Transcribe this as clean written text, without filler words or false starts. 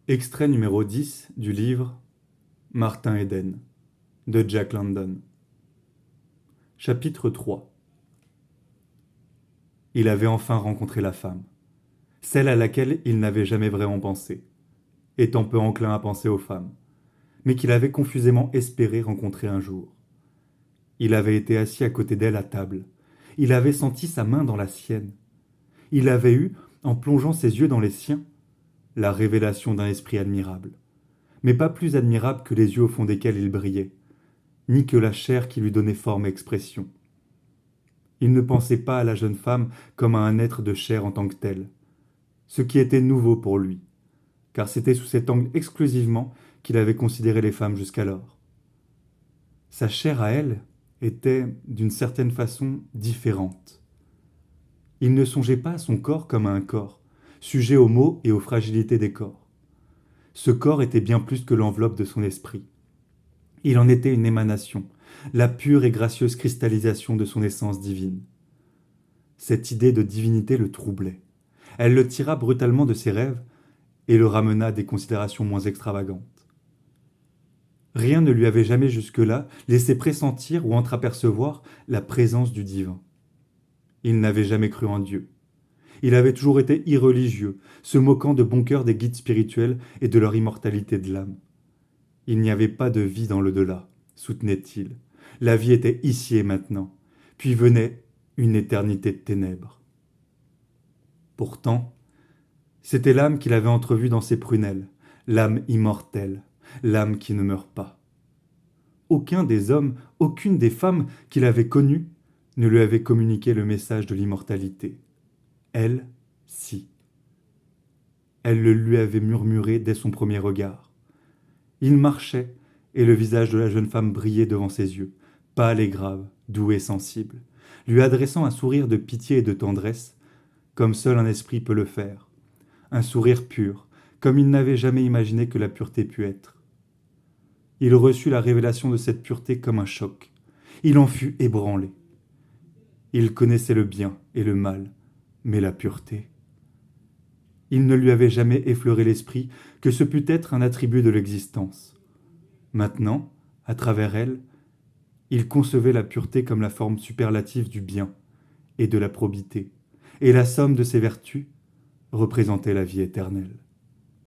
Extrait numéro 10 du livre Martin Eden de Jack London. Chapitre 3. Il avait enfin rencontré la femme, celle à laquelle il n'avait jamais vraiment pensé, étant peu enclin à penser aux femmes, mais qu'il avait confusément espéré rencontrer un jour. Il avait été assis à côté d'elle à table. Il avait senti sa main dans la sienne. Il avait eu, en plongeant ses yeux dans les siens, la révélation d'un esprit admirable, mais pas plus admirable que les yeux au fond desquels il brillait, ni que la chair qui lui donnait forme et expression. Il ne pensait pas à la jeune femme comme à un être de chair en tant que tel, ce qui était nouveau pour lui, car c'était sous cet angle exclusivement qu'il avait considéré les femmes jusqu'alors. Sa chair à elle était, d'une certaine façon, différente. Il ne songeait pas à son corps comme à un corps, sujet aux maux et aux fragilités des corps. Ce corps était bien plus que l'enveloppe de son esprit. Il en était une émanation, la pure et gracieuse cristallisation de son essence divine. Cette idée de divinité le troublait. Elle le tira brutalement de ses rêves et le ramena à des considérations moins extravagantes. Rien ne lui avait jamais jusque-là laissé pressentir ou entreapercevoir la présence du divin. Il n'avait jamais cru en Dieu. Il avait toujours été irreligieux, se moquant de bon cœur des guides spirituels et de leur immortalité de l'âme. Il n'y avait pas de vie dans l'au-delà, soutenait-il. La vie était ici et maintenant, puis venait une éternité de ténèbres. Pourtant, c'était l'âme qu'il avait entrevue dans ses prunelles, l'âme immortelle, l'âme qui ne meurt pas. Aucun des hommes, aucune des femmes qu'il avait connues ne lui avait communiqué le message de l'immortalité. Elle, si. Elle le lui avait murmuré dès son premier regard. Il marchait, et le visage de la jeune femme brillait devant ses yeux, pâle et grave, doux et sensible, lui adressant un sourire de pitié et de tendresse, comme seul un esprit peut le faire, un sourire pur, comme il n'avait jamais imaginé que la pureté pût être. Il reçut la révélation de cette pureté comme un choc. Il en fut ébranlé. Il connaissait le bien et le mal, mais la pureté. Il ne lui avait jamais effleuré l'esprit que ce pût être un attribut de l'existence. Maintenant, à travers elle, il concevait la pureté comme la forme superlative du bien et de la probité, et la somme de ses vertus représentait la vie éternelle.